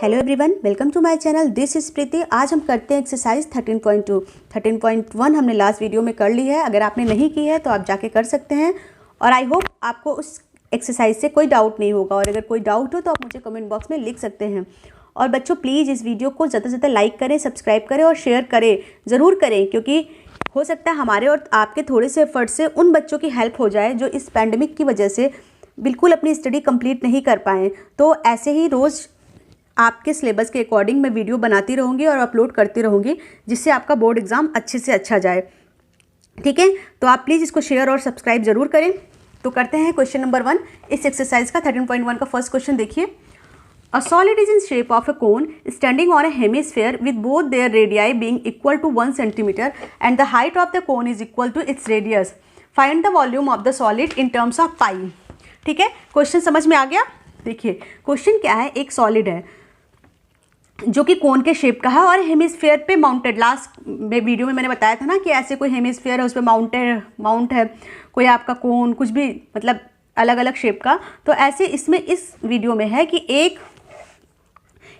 Hello everyone, welcome to my channel. This is Preeti. आज हम करते हैं एक्सरसाइज 13.2। 13.1 हमने लास्ट वीडियो में कर ली है। अगर आपने नहीं की है तो आप जाके कर सकते हैं और आई होप आपको उस एक्सरसाइज से कोई डाउट नहीं होगा। और अगर कोई डाउट हो तो आप मुझे कमेंट बॉक्स में लिख सकते हैं। और बच्चों प्लीज़ इस वीडियो को ज़्यादा से ज़्यादा लाइक करें, सब्सक्राइब करें और शेयर करें, ज़रूर करें, क्योंकि हो सकता है हमारे और आपके थोड़े से एफर्ट से उन बच्चों की हेल्प हो जाए जो इस पैंडमिक की वजह से बिल्कुल अपनी स्टडी कंप्लीट नहीं कर पाएँ। तो ऐसे ही रोज़ आपके सिलेबस के अकॉर्डिंग मैं वीडियो बनाती रहूँगी और अपलोड करती रहूँगी, जिससे आपका बोर्ड एग्ज़ाम अच्छे से अच्छा जाए। ठीक है, तो आप प्लीज़ इसको शेयर और सब्सक्राइब ज़रूर करें। तो करते हैं क्वेश्चन नंबर 1 इस एक्सरसाइज का। 13.1 का फर्स्ट क्वेश्चन देखिए। A solid is in shape of a cone standing on a hemisphere with both their radii being equal to 1 centimetre and the height of the cone is equal to its radius. Find the volume of the solid in terms of pi. ठीक है, question समझ में आ गया। देखिए question क्या है, एक solid है जो कि कोन के शेप का है और हेमिस्फीयर पे माउंटेड। लास्ट में वीडियो में मैंने बताया था ना कि ऐसे कोई हेमिस्फीयर है, उस पर माउंट है कोई आपका कोन, कुछ भी मतलब अलग अलग शेप का। तो ऐसे इसमें इस वीडियो में है कि एक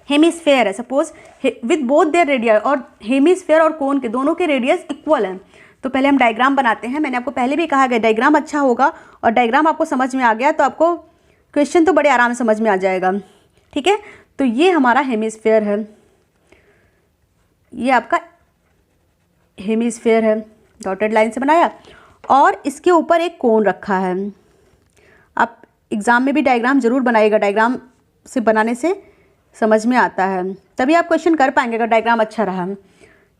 हेमिस्फीयर है suppose with both there radius, और हेमिस्फीयर और कोन के दोनों के रेडियस इक्वल हैं। तो पहले हम डायग्राम बनाते हैं। मैंने आपको पहले भी कहा गया डायग्राम अच्छा होगा, और डायग्राम आपको समझ में आ गया तो आपको क्वेश्चन तो बड़े आराम से समझ में आ जाएगा। ठीक है, तो ये हमारा हेमिस्फीयर है, ये आपका हेमिस्फीयर है, डॉटेड लाइन से बनाया, और इसके ऊपर एक कोन रखा है। आप एग्ज़ाम में भी डायग्राम ज़रूर बनाइएगा, डायग्राम से बनाने से समझ में आता है, तभी आप क्वेश्चन कर पाएंगे अगर डायग्राम अच्छा रहा।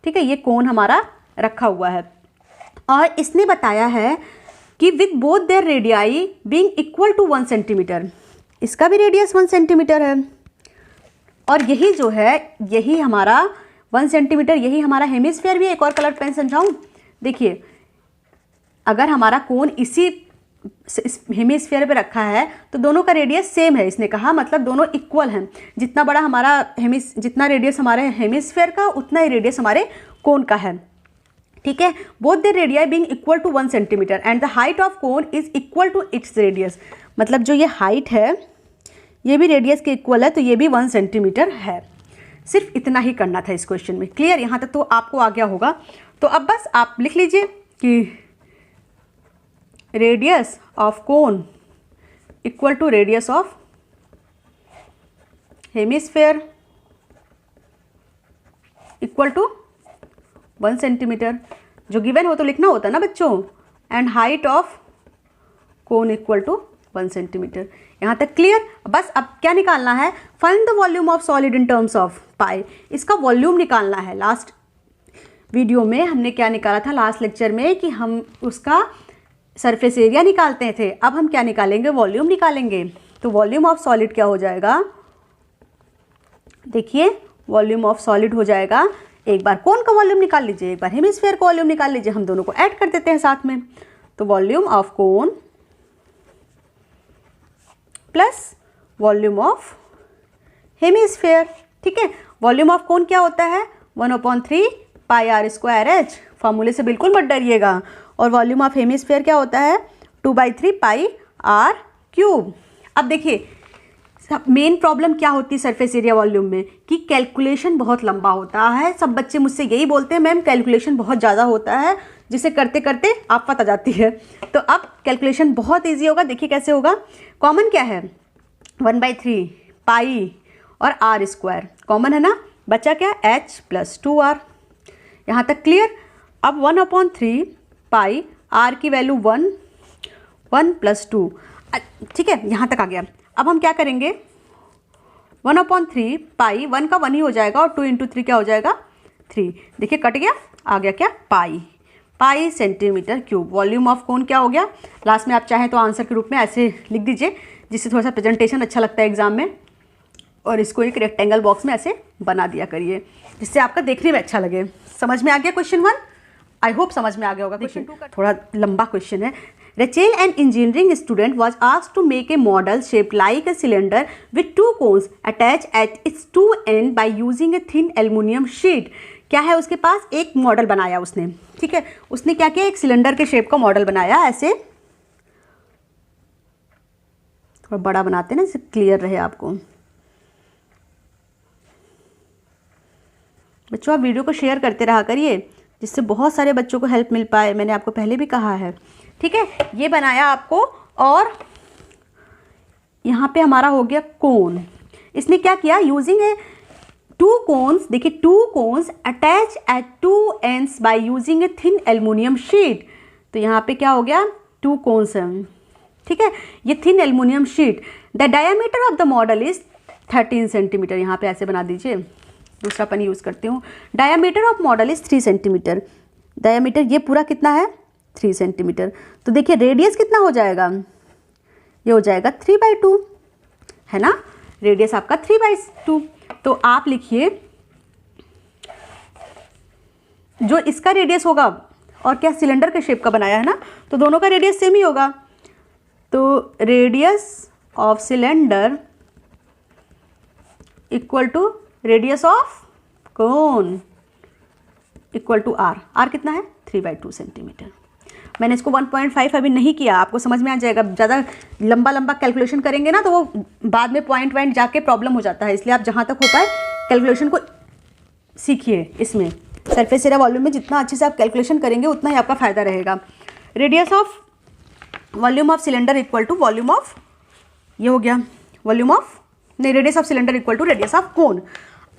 ठीक है, ये कोन हमारा रखा हुआ है और इसने बताया है कि with both their radii being equal to 1 centimetre, इसका भी रेडियस 1 सेंटीमीटर है और यही जो है यही हमारा 1 सेंटीमीटर, यही हमारा हेमिस्फीयर भी है। एक और कलर पेन समझाऊं, देखिए अगर हमारा कोन इसी हेमिस्फीयर पे रखा है तो दोनों का रेडियस सेम है, इसने कहा, मतलब दोनों इक्वल हैं। जितना बड़ा हमारा जितना रेडियस हमारे हेमिस्फीयर का, उतना ही रेडियस हमारे कोन का है। ठीक है, both the radii being equal to 1 centimetre and the height of cone is equal to its radius. मतलब जो ये हाइट है ये भी रेडियस के इक्वल है, तो ये भी 1 सेंटीमीटर है। सिर्फ इतना ही करना था इस क्वेश्चन में। क्लियर, यहाँ तक तो आपको आ गया होगा। तो अब बस आप लिख लीजिए कि radius of cone equal to radius of hemisphere equal to 1 centimetre. जो गिवन हो तो लिखना होता है ना बच्चों। And height of cone equal to 1 centimetre. यहाँ तक क्लियर। बस अब क्या निकालना है, find the volume of solid in terms of pi. इसका वॉल्यूम निकालना है। लास्ट वीडियो में हमने क्या निकाला था, लास्ट लेक्चर में, कि हम उसका सरफेस एरिया निकालते थे। अब हम क्या निकालेंगे, वॉल्यूम निकालेंगे। तो वॉल्यूम ऑफ सॉलिड क्या हो जाएगा, देखिए वॉल्यूम ऑफ सॉलिड हो जाएगा, एक बार कोन का वॉल्यूम निकाल लीजिए, एक बार हेमिस्फीयर का वॉल्यूम निकाल लीजिए, हम दोनों को ऐड कर देते हैं साथ में। तो volume of cone plus volume of hemisphere. ठीक है, वॉल्यूम ऑफ कोन क्या होता है, 1/3 पाई आर स्क्वायर एच। फॉर्मूले से बिल्कुल मत डरिएगा। और वॉल्यूम ऑफ हेमिस्फीयर क्या होता है, 2/3 पाई आर क्यूब। अब देखिए मेन प्रॉब्लम क्या होती है सरफेस एरिया वॉल्यूम में, कि कैलकुलेशन बहुत लंबा होता है। सब बच्चे मुझसे यही बोलते हैं मैम कैलकुलेशन बहुत ज़्यादा होता है, जिसे करते करते आफत आ जाती है। तो अब कैलकुलेशन बहुत इजी होगा। देखिए कैसे होगा, कॉमन क्या है, 1/3 पाई और आर स्क्वायर कॉमन है ना, बचा क्या, h + 2r। यहाँ तक क्लियर। अब 1/3 पाई r की वैल्यू 1 + 2। ठीक है, यहाँ तक आ गया। अब हम क्या करेंगे, 1/3 पाई, 1 का 1 ही हो जाएगा और 2 × 3 क्या हो जाएगा, 3। देखिए कट गया, आ गया क्या, पाई सेंटीमीटर क्यूब। वॉल्यूम ऑफ कोन क्या हो गया। लास्ट में आप चाहें तो आंसर के रूप में ऐसे लिख दीजिए, जिससे थोड़ा सा प्रेजेंटेशन अच्छा लगता है एग्जाम में। और इसको एक रेक्टेंगल बॉक्स में ऐसे बना दिया करिए, जिससे आपका देखने में अच्छा लगे। समझ में आ गया क्वेश्चन 1, आई होप समझ में आ गया होगा। क्वेश्चन 2 थोड़ा लंबा क्वेश्चन है। Rachel, an engineering student, was asked to make a model shaped like a cylinder with 2 cones attached at its 2 ends by using a thin aluminum sheet. क्या है उसके पास, एक मॉडल बनाया उसने। ठीक है, उसने क्या किया, एक सिलेंडर के शेप का मॉडल बनाया। ऐसे थोड़ा बड़ा बनाते हैं ना, जिससे क्लियर रहे आपको। बच्चों आप वीडियो को शेयर करते रहा करिए, जिससे बहुत सारे बच्चों को हेल्प मिल पाए। मैंने आपको पहले भी कहा है, ठीक है। ये बनाया आपको, और यहाँ पे हमारा हो गया कोन। इसने क्या किया, यूजिंग ए टू कोन्स, देखिए to cons attach eight two ends by using a thin aluminium sheet. तो यहाँ पे क्या हो गया, टू कोन्स हैं, ठीक है। ये thin aluminium sheet, the diameter of the model is 13 centimetre. यहाँ पे ऐसे बना दीजिए, दूसरा पेन यूज़ करती हूँ। Diameter of model is 3 centimetre. Diameter ये पूरा कितना है, 3 सेंटीमीटर। तो देखिए रेडियस कितना हो जाएगा, ये हो जाएगा 3/2, है ना। रेडियस आपका 3/2। तो आप लिखिए जो इसका रेडियस होगा, और क्या सिलेंडर के शेप का बनाया है ना, तो दोनों का रेडियस सेम ही होगा। तो radius of cylinder equal to radius of cone equal to R. R कितना है, 3/2 सेंटीमीटर। मैंने इसको 1.5 अभी नहीं किया, आपको समझ में आ जाएगा। ज़्यादा लंबा लंबा कैलकुलेशन करेंगे ना तो वो बाद में पॉइंट जाके प्रॉब्लम हो जाता है, इसलिए आप जहाँ तक हो पाए कैलकुलेशन को सीखिए। इसमें सरफेस एरिया वॉल्यूम में जितना अच्छे से आप कैलकुलेशन करेंगे उतना ही आपका फ़ायदा रहेगा। Radius of volume of cylinder equal to volume of, ये हो गया वॉल्यूम ऑफ, नहीं, radius of cylinder equal to radius of cone.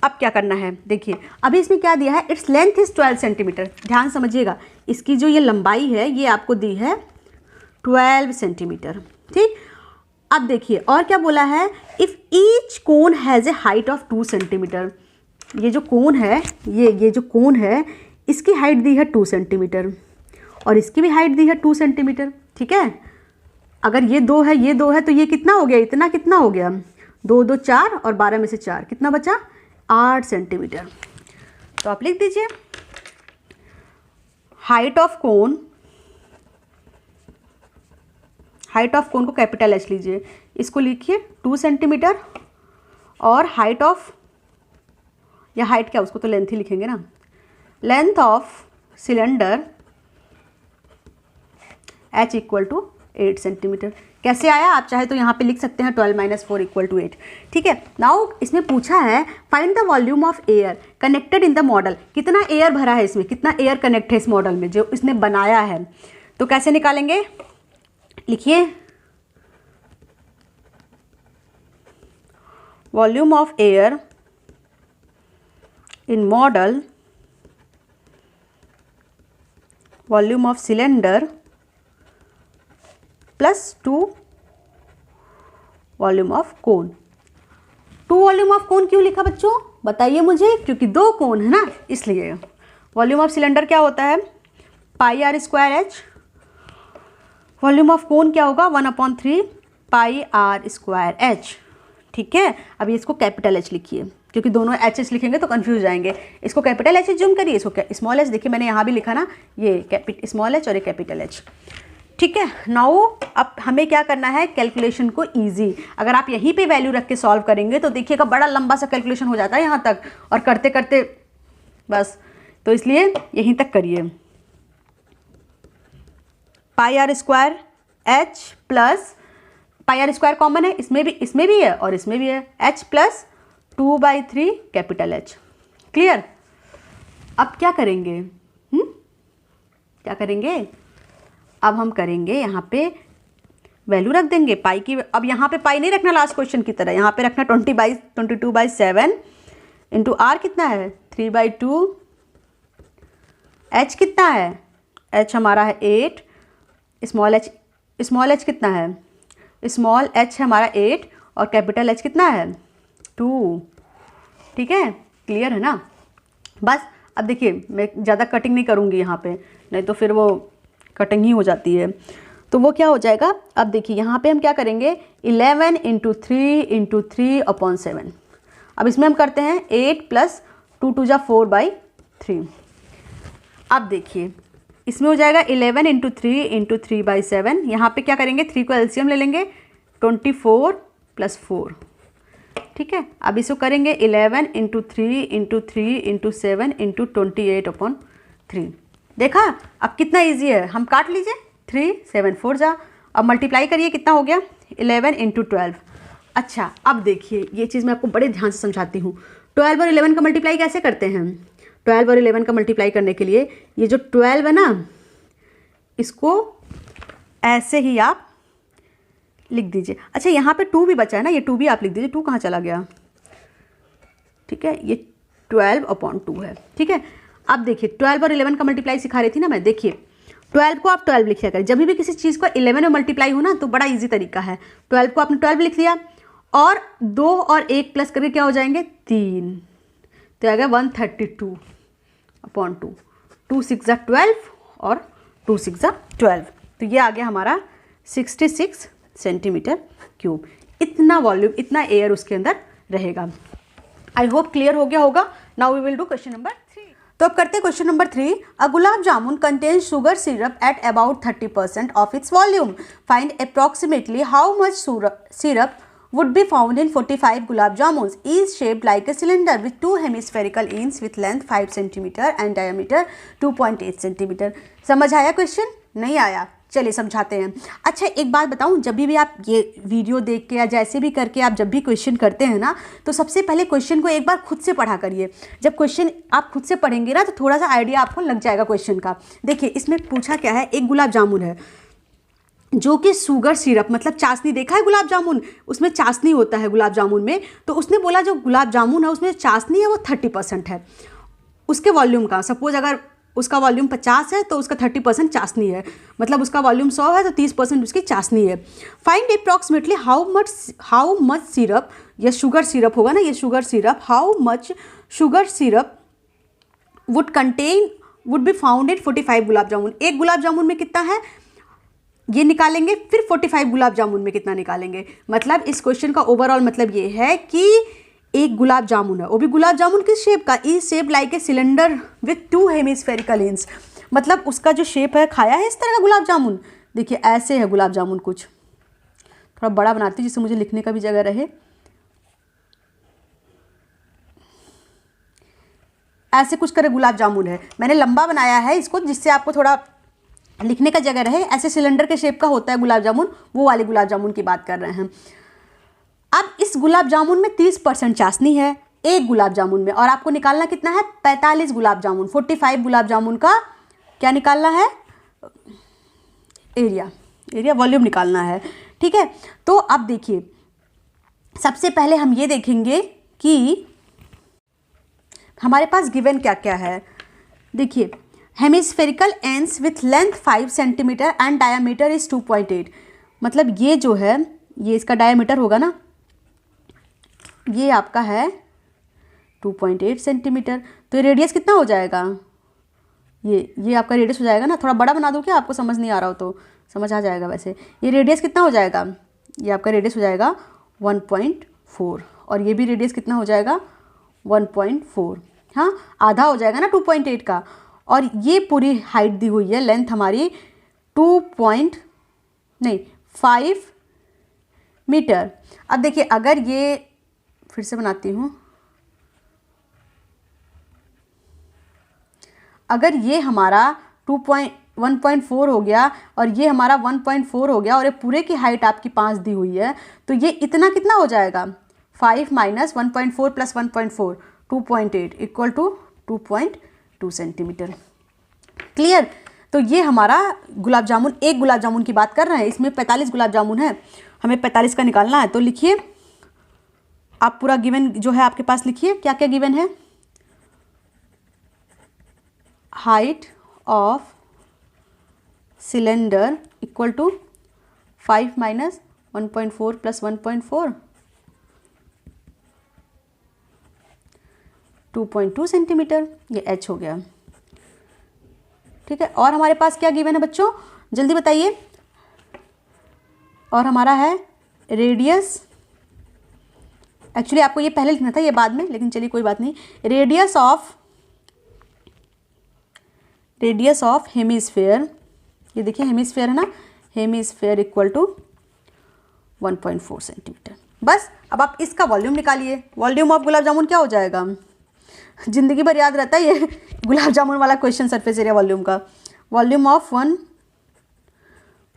अब क्या करना है, देखिए अभी इसमें क्या दिया है, इट्स लेंथ इज 12 सेंटीमीटर। ध्यान समझिएगा, इसकी जो ये लंबाई है ये आपको दी है 12 सेंटीमीटर, ठीक। अब देखिए और क्या बोला है, if each cone has a height of 2 centimetre. ये जो कोन है, ये जो कोन है इसकी हाइट दी है 2 सेंटीमीटर, और इसकी भी हाइट दी है 2 सेंटीमीटर, ठीक है। अगर ये 2 है, ये 2 है, तो ये कितना हो गया, इतना कितना हो गया, 2 2 4, और 12 में से 4 कितना बचा, 8 सेंटीमीटर। तो आप लिख दीजिए height of cone, height of कोन को कैपिटल एच लीजिए, इसको लिखिए 2 सेंटीमीटर, और हाइट ऑफ, या हाइट क्या, उसको तो लेंथ ही लिखेंगे ना, length of cylinder h equal to 8 centimetre. कैसे आया, आप चाहे तो यहाँ पे लिख सकते हैं 12 - 4 इक्वल टू 8, ठीक है। नाउ इसमें पूछा है find the volume of air connected in the model. कितना एयर भरा है इसमें, कितना एयर कनेक्ट है इस मॉडल में जो इसने बनाया है। तो कैसे निकालेंगे, लिखिए volume of air in model, volume of cylinder plus 2 volume of cone. 2 volume of कोन क्यों लिखा बच्चों, बताइए मुझे, क्योंकि 2 कोन है ना, इसलिए। वॉल्यूम ऑफ सिलेंडर क्या होता है, πr²h। वॉल्यूम ऑफ कोन क्या होगा, 1/3 πr²h, ठीक है। अभी इसको कैपिटल एच लिखिए, क्योंकि दोनों एच लिखेंगे तो कंफ्यूज जाएंगे। इसको कैपिटल एच जूम करिए, इसको स्मॉल एच, देखिए मैंने यहाँ भी लिखा ना, ये स्मॉल एच और ये कैपिटल एच, ठीक है। नाउ अब हमें क्या करना है, कैलकुलेशन को इजी। अगर आप यहीं पे वैल्यू रख के सॉल्व करेंगे तो देखिएगा बड़ा लंबा सा कैलकुलेशन हो जाता है यहाँ तक, और करते करते बस, तो इसलिए यहीं तक करिए। πr² प्लस, πr² कॉमन है, इसमें भी है और इसमें भी है, h plus 2/3 capital H. Clear. अब क्या करेंगे, क्या करेंगे, अब हम करेंगे यहाँ पे वैल्यू रख देंगे पाई की। अब यहाँ पे पाई नहीं रखना लास्ट क्वेश्चन की तरह, यहाँ पे रखना 22/7 इंटू आर कितना है 3/2, एच कितना है, एच हमारा है 8, स्मॉल एच कितना है, स्मॉल एच है हमारा 8, और कैपिटल एच कितना है 2, ठीक है। क्लियर है ना। बस अब देखिए मैं ज़्यादा कटिंग नहीं करूँगी यहाँ पे, नहीं तो फिर वो कटिंग ही हो जाती है। तो वो क्या हो जाएगा, अब देखिए यहाँ पे हम क्या करेंगे, 11 × 3 × 3/7। अब इसमें हम करते हैं 8 + 2 × 2 = 4/3। अब देखिए इसमें हो जाएगा 11 × 3 × 3/7। यहाँ पे क्या करेंगे, 3 को एलसीएम ले लेंगे, 24 + 4, ठीक है। अब इसको करेंगे 11 × 3 × 3 × 7 × 28/3। देखा अब कितना इजी है, हम काट लीजिए, 3 7 4 जा। अब मल्टीप्लाई करिए, कितना हो गया 11 × 12। अच्छा अब देखिए ये चीज़ मैं आपको बड़े ध्यान से समझाती हूँ। 12 और 11 का मल्टीप्लाई कैसे करते हैं, 12 और 11 का मल्टीप्लाई करने के लिए ये जो 12 है ना, इसको ऐसे ही आप लिख दीजिए। अच्छा, यहाँ पे 2 भी बचा है ना, ये 2 भी आप लिख दीजिए। 2 कहाँ चला गया? ठीक है, ये 12/2 है। ठीक है, अब देखिए 12 और 11 का मल्टीप्लाई सिखा रही थी ना मैं। देखिए 12 को आप 12 लिख लिया करें। जब भी किसी चीज़ को 11 में मल्टीप्लाई हो ना तो बड़ा इजी तरीका है। 12 को आपने 12 लिख लिया और 2 और 1 प्लस करके क्या हो जाएंगे? 3। तो आ गया 132/2। 2 6 ज़ा 12 और 2 6 ज़ा 12। तो ये आ गया हमारा 66 सेंटीमीटर क्यूब। इतना वॉल्यूम, इतना एयर उसके अंदर रहेगा। आई होप क्लियर हो गया होगा। Now we will do question number 3। तो अब करते हैं question number 3। A gulab jamun contains sugar syrup at about 30% of its volume. Find approximately how much syrup would be found in 45 gulab jamuns, each shaped like a cylinder with 2 hemispherical ends with length 5 cm and diameter 2.8 cm। समझ आया question? नहीं आया? चलिए समझाते हैं। अच्छा, एक बात बताऊं, जब भी आप ये वीडियो देख के या जैसे भी करके आप जब भी क्वेश्चन करते हैं ना, तो सबसे पहले क्वेश्चन को एक बार खुद से पढ़ा करिए। जब क्वेश्चन आप खुद से पढ़ेंगे ना तो थोड़ा सा आइडिया आपको लग जाएगा क्वेश्चन का। देखिए इसमें पूछा क्या है, एक गुलाब जामुन है जो कि शुगर सिरप, मतलब चाशनी, देखा है गुलाब जामुन, उसमें चाशनी होता है गुलाब जामुन में। तो उसने बोला जो गुलाब जामुन है उसमें चाशनी है वो 30% है उसके वॉल्यूम का। सपोज अगर उसका वॉल्यूम 50 है तो उसका 30% चाशनी है, मतलब उसका वॉल्यूम 100 है तो 30% उसकी चाशनी है। Find approximately how much syrup, ये शुगर सिरप होगा ना, ये sugar syrup, how much sugar syrup would be found in 45 gulab जामुन। एक गुलाब जामुन में कितना है ये निकालेंगे, फिर 45 गुलाब जामुन में कितना निकालेंगे। मतलब इस क्वेश्चन का ओवरऑल मतलब ये है कि एक गुलाब जामुन है, वो भी गुलाब जामुन किस शेप का? Is shape like a cylinder with 2 hemispherical ends. मतलब उसका जो शेप है, खाया है इस तरह का गुलाब जामुन? देखिए ऐसे है गुलाब जामुन। कुछ थोड़ा बड़ा बनाती हूँ जिससे मुझे लिखने का भी जगह रहे। ऐसे कुछ करे गुलाब जामुन है, मैंने लंबा बनाया है इसको जिससे आपको थोड़ा लिखने का जगह रहे। ऐसे सिलेंडर के शेप का होता है गुलाब जामुन, वो वाले गुलाब जामुन की बात कर रहे हैं। अब इस गुलाब जामुन में 30% चाशनी है एक गुलाब जामुन में, और आपको निकालना कितना है? 45 गुलाब जामुन। 45 गुलाब जामुन का क्या निकालना है? एरिया वॉल्यूम निकालना है। ठीक है, तो अब देखिए सबसे पहले हम ये देखेंगे कि हमारे पास गिवन क्या क्या है। देखिए hemispherical ends with length 5 centimetre and diameter is 2.8। मतलब ये जो है ये इसका डायामीटर होगा ना, ये आपका है 2.8 सेंटीमीटर। तो रेडियस कितना हो जाएगा? ये आपका रेडियस हो जाएगा ना। थोड़ा बड़ा बना दूँ क्या, आपको समझ नहीं आ रहा हो तो? समझ आ जाएगा वैसे। ये रेडियस कितना हो जाएगा? ये आपका रेडियस हो जाएगा 1.4, और ये भी रेडियस कितना हो जाएगा? 1.4। हाँ, आधा हो जाएगा ना 2.8 का। और ये पूरी हाइट दी हुई है, लेंथ हमारी 5 मीटर। अब देखिए अगर ये फिर से बनाती हूँ, अगर ये हमारा 1.4 हो गया और ये हमारा 1.4 हो गया और ये पूरे की हाइट आपकी 5 दी हुई है, तो ये इतना कितना हो जाएगा? 5 minus 1.4 plus 1.4 2.8 equal to 2.2 centimetre. Clear? तो ये हमारा गुलाब जामुन, एक गुलाब जामुन की बात कर रहे हैं। इसमें 45 गुलाब जामुन है, हमें 45 का निकालना है। तो लिखिए आप पूरा गिवन जो है आपके पास लिखिए, क्या क्या गिवन है। Height of cylinder equal to 5 minus 1.4 plus 1.4 2.2 centimetre, ये h हो गया। ठीक है, और हमारे पास क्या गिवन है बच्चों, जल्दी बताइए। और हमारा है रेडियस, एक्चुअली आपको ये पहले लिखना था, ये बाद में, लेकिन चलिए कोई बात नहीं। रेडियस ऑफ हेमिस्फेयर, ये देखिए हेमिस्फेयर है ना, हेमिस्फेयर इक्वल टू 1.4 सेंटीमीटर। बस अब आप इसका वॉल्यूम निकालिए। वॉल्यूम ऑफ गुलाब जामुन क्या हो जाएगा? जिंदगी भर याद रहता है ये गुलाब जामुन वाला क्वेश्चन, सरफेस एरिया वॉल्यूम का। वॉल्यूम ऑफ 1,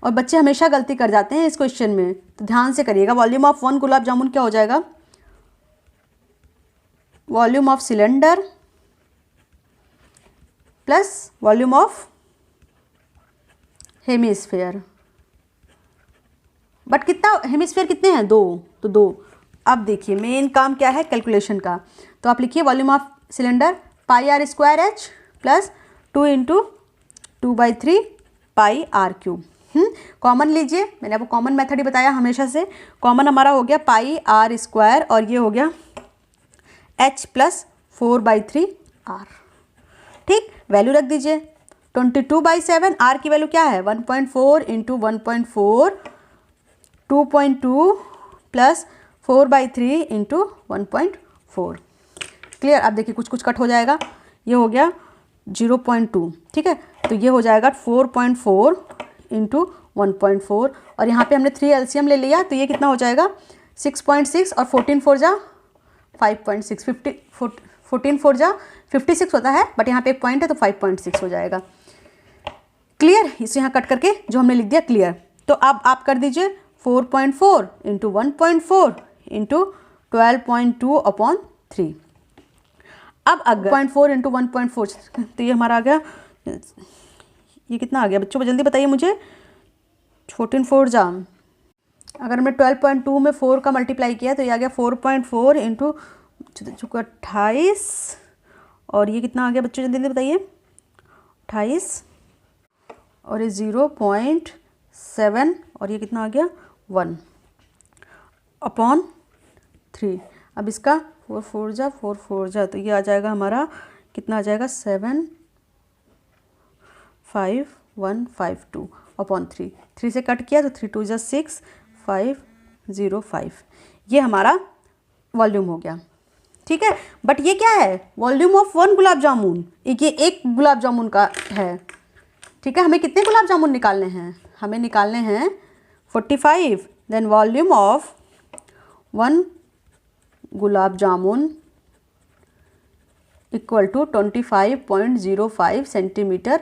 और बच्चे हमेशा गलती कर जाते हैं इस क्वेश्चन में, तो ध्यान से करिएगा। वॉल्यूम ऑफ 1 गुलाब जामुन क्या हो जाएगा? Volume of cylinder plus volume of hemisphere. But कितना हेमिस्फेयर कितने हैं, 2, तो 2। अब देखिए मेन काम क्या है कैलकुलेशन का, तो आप लिखिए volume of cylinder pi R square H plus 2 × 2/3 pi R cube. Common लीजिए, मैंने आपको कॉमन मेथड ही बताया हमेशा से। कॉमन हमारा हो गया पाई आर स्क्वायर और ये हो गया एच प्लस 4/3 आर। ठीक, वैल्यू रख दीजिए 22/7। आर की वैल्यू क्या है 1.4 × 1.4 2.2 प्लस 4/3 × 1.4। क्लियर। अब देखिए कुछ कुछ कट हो जाएगा, ये हो गया 0.2। ठीक है, तो ये हो जाएगा 4.4 × 1.4 और यहाँ पे हमने 3 एलसीएम ले लिया तो ये कितना हो जाएगा 6.6 और 14 4 जा 5.6 14 4 जा 56 होता है, बट यहाँ पे एक पॉइंट है तो 5.6 हो जाएगा। क्लियर, इसे यहाँ कट करके जो हमने लिख दिया क्लियर। तो अब आप कर दीजिए 4.4 × 1.4 × 12.2/3। अब अगर 0.4 × 1.4 तो ये हमारा आ गया, ये कितना आ गया बच्चों जल्दी बताइए मुझे। 14 4 जा, अगर हमने 12.2 में 4 का मल्टीप्लाई किया तो ये आ गया 4.4 × 28 और ये कितना आ गया बच्चों जल्दी बताइए 28 और ये 0.7 और ये कितना आ गया 1/3। अब इसका 4 4 जा 4 4 जा तो ये आ जाएगा हमारा कितना आ जाएगा 75152/3। 3 से कट किया तो 3 2 जा 6 505। ये हमारा वॉल्यूम हो गया। ठीक है, बट ये क्या है वॉल्यूम ऑफ 1 गुलाब जामुन, ये एक गुलाब जामुन का है। ठीक है, हमें कितने गुलाब जामुन निकालने हैं, हमें निकालने हैं 45। Then volume of 1 gulab jamun equal to 25.05 centimetre.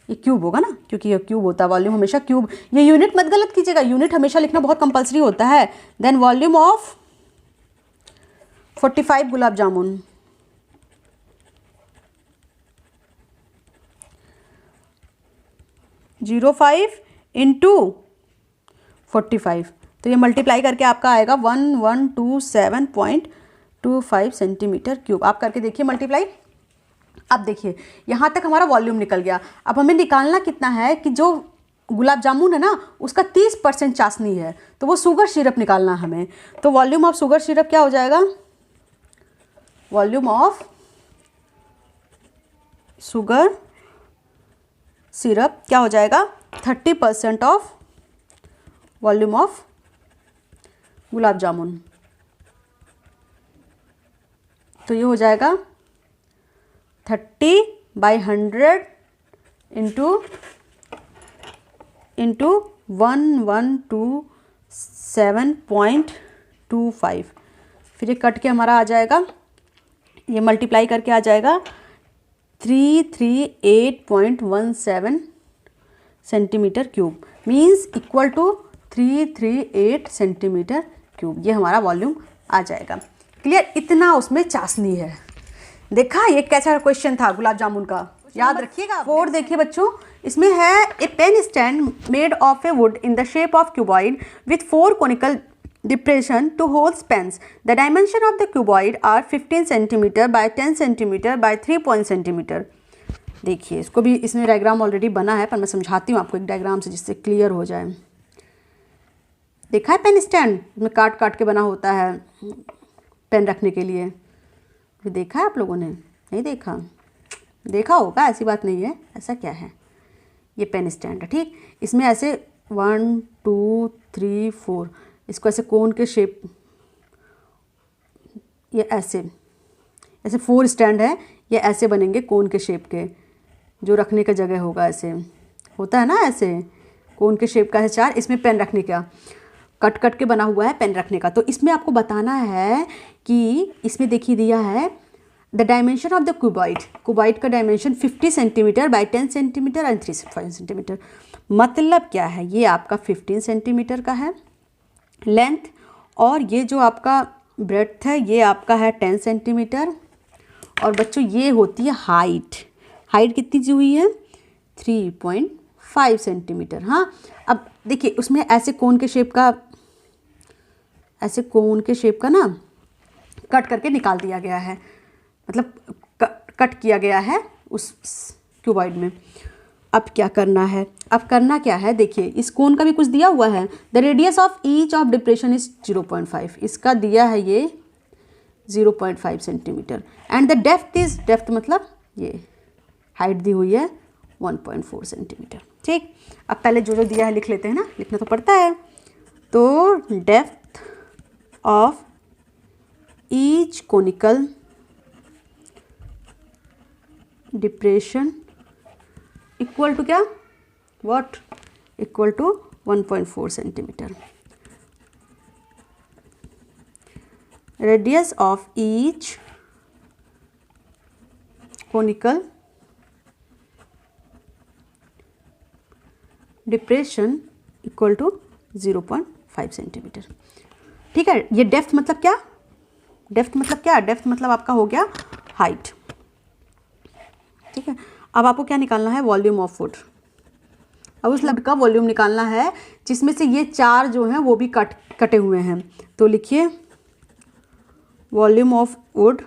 ये क्यूब होगा ना, क्योंकि ये क्यूब होता है, वॉल्यूम हमेशा क्यूब। ये यूनिट मत गलत कीजिएगा, यूनिट हमेशा लिखना बहुत कंपलसरी होता है। Then volume of 45 gulab jamun (05 × 45) तो ये मल्टीप्लाई करके आपका आएगा 1127.25 सेंटीमीटर क्यूब। आप करके देखिए मल्टीप्लाई। अब देखिए यहाँ तक हमारा वॉल्यूम निकल गया। अब हमें निकालना कितना है कि जो गुलाब जामुन है ना उसका 30% चाशनी है, तो वो शुगर सिरप निकालना हमें। तो वॉल्यूम ऑफ शुगर सिरप क्या हो जाएगा, वॉल्यूम ऑफ शुगर सिरप क्या हो जाएगा 30% of volume of gulab jamun. तो ये हो जाएगा 30/100 इंटू 1127.25। फिर ये कट के हमारा आ जाएगा, ये मल्टीप्लाई करके आ जाएगा 338.17 centimetre cube, means equal to 338 centimetre cube. ये हमारा वॉल्यूम आ जाएगा। क्लियर, इतना उसमें चाशनी है। देखा ये कैसा क्वेश्चन था गुलाब जामुन का, याद रखिएगा। 4 देखिए बच्चों, इसमें है a pen stand made of a wood in the shape of cuboid with 4 conical depression to hold pens. The dimension of the cuboid are 15 cm by 10 cm by 3 cm. देखिए इसको भी, इसमें डायग्राम ऑलरेडी बना है पर मैं समझाती हूँ आपको एक डायग्राम से जिससे क्लियर हो जाए। देखा है पेन स्टैंड में काट काट के बना होता है पेन रखने के लिए, ये देखा है आप लोगों ने? नहीं देखा? देखा होगा, ऐसी बात नहीं है। ऐसा क्या है, ये पेन स्टैंड है। ठीक, इसमें ऐसे 1 2 3 4 इसको ऐसे कोन के शेप, ये ऐसे 4 स्टैंड है, ये ऐसे बनेंगे कोन के शेप के, जो रखने का जगह होगा। ऐसे होता है ना, ऐसे कोन के शेप का है 4, इसमें पेन रखने का कट कट के बना हुआ है पेन रखने का। तो इसमें आपको बताना है कि इसमें देखिए दिया है the dimension of the cuboid, cuboid का dimension 50 centimetre by 10 centimetre and 3 centimetre. मतलब क्या है, ये आपका 15 सेंटीमीटर का है लेंथ, और ये जो आपका ब्रेड्थ है ये आपका है 10 सेंटीमीटर, और बच्चों ये होती है हाइट। हाइट कितनी दी हुई है 3.5 सेंटीमीटर। हाँ, अब देखिए उसमें ऐसे कोन के शेप का ना कट करके निकाल दिया गया है, मतलब कट किया गया है उस क्यूबॉइड में। अब क्या करना है, देखिए इस कोन का भी कुछ दिया हुआ है। The radius of each of depression is 0.5, इसका दिया है ये 0.5 सेंटीमीटर। एंड द डेप्थ मतलब ये हाइट दी हुई है 1.4 सेंटीमीटर। ठीक, अब पहले जो दिया है लिख लेते हैं ना, लिखना तो पड़ता है। तो depth of each conical depression equal to क्या, what, equal to 1.4 centimetre. Radius of each conical depression equal to 0.5 centimetre. ठीक है, ये डेप्थ मतलब क्या, डेप्थ मतलब आपका हो गया हाइट। ठीक है, अब आपको क्या निकालना है, वॉल्यूम ऑफ वुड। अब उस लकड़ी का वॉल्यूम निकालना है जिसमें से ये 4 जो हैं वो भी कटे हुए हैं। तो लिखिए volume of wood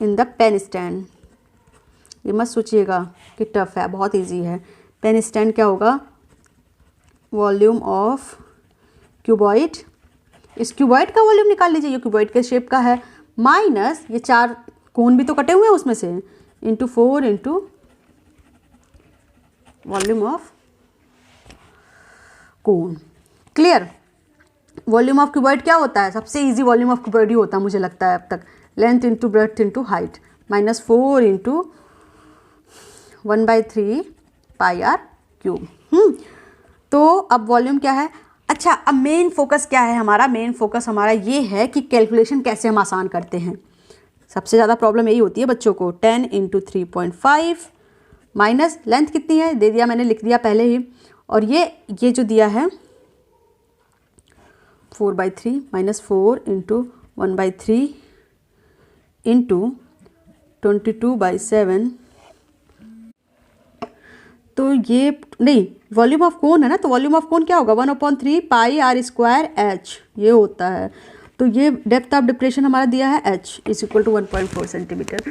in the pen stand. ये मत सोचिएगा कि टफ है, बहुत इजी है। पेन स्टैंड क्या होगा, वॉल्यूम ऑफ क्यूबॉइड, इस क्यूबॉइड का वॉल्यूम निकाल लीजिए, ये क्यूबॉइड के शेप का है, माइनस ये 4 कोन भी तो कटे हुए हैं उसमें से, into 4 into volume of cone. Clear. Volume of cuboid क्या होता है, सबसे इजी वॉल्यूम ऑफ क्यूबॉइड ही होता है मुझे लगता है अब तक। Length into breadth into height, minus 4 into 1/3 pi R cube. तो अब वॉल्यूम क्या है। अच्छा, अब मेन फोकस क्या है हमारा, मेन फोकस हमारा ये है कि कैलकुलेशन कैसे हम आसान करते हैं। सबसे ज़्यादा प्रॉब्लम यही होती है बच्चों को। 10 इंटू 3.5 माइनस लेंथ कितनी है, दे दिया मैंने, लिख दिया पहले ही। और ये जो दिया है 4/3 माइनस 4 इंटू 1/3 इंटू 22/7। तो ये नहीं, वॉल्यूम ऑफ कोन है ना, तो वॉल्यूम ऑफ कोन क्या होगा, 1/3 पाई आर स्क्वायर एच, ये होता है। तो ये डेप्थ ऑफ डिप्रेशन हमारा दिया है h is equal to 1.4 centimetre.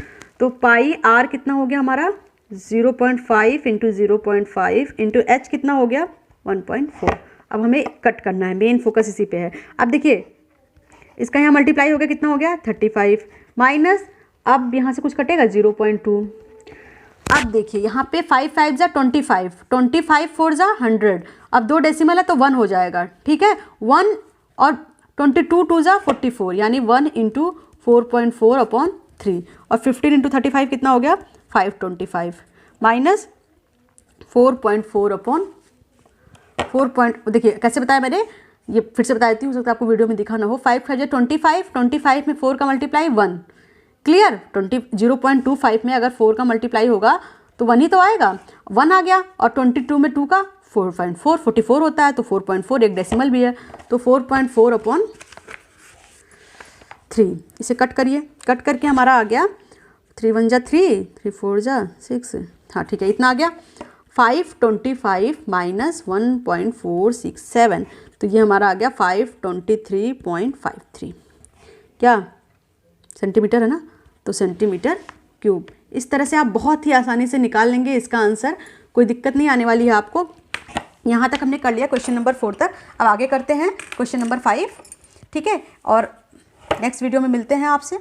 तो पाई आर कितना हो गया हमारा 0.5 इंटू 0.5 इंटू एच कितना हो गया 1.4। अब हमें कट करना है, मेन फोकस इसी पे है। अब देखिए इसका यहाँ मल्टीप्लाई हो गया, कितना हो गया 35 माइनस, अब यहाँ से कुछ कटेगा 0.2। अब देखिए यहाँ पे 5 5 जा 25, 25 4 जा 100। अब 2 डेसिमल है तो 1 हो जाएगा। ठीक है, 1 और 22 2 जा 44, यानी 1 इंटू 4.4/3 और 15 इंटू 35 कितना हो गया 525 माइनस 4.4/4 देखिए कैसे बताया मैंने, ये फिर से बता देती हूँ, हो सकता है आपको वीडियो में दिखा ना हो। 5 5 25, 25 में 4 का मल्टीप्लाई 1। क्लियर। 0.25 में अगर 4 का मल्टीप्लाई होगा तो 1 ही तो आएगा, 1 आ गया। और 22 में 2 का 4.4 44 होता है, तो 4.4 एक डेसिमल भी है, तो 4.4/3। इसे कट करिए, कट करके हमारा आ गया 3 1 जा 3, 3 4 जा 6। हाँ ठीक है, इतना आ गया 525 माइनस 1.467, तो ये हमारा आ गया 523.53। क्या सेंटीमीटर है ना, तो सेंटीमीटर क्यूब। इस तरह से आप बहुत ही आसानी से निकाल लेंगे इसका आंसर, कोई दिक्कत नहीं आने वाली है आपको। यहाँ तक हमने कर लिया क्वेश्चन नंबर 4 तक। अब आगे करते हैं क्वेश्चन नंबर 5। ठीक है, और नेक्स्ट वीडियो में मिलते हैं आपसे।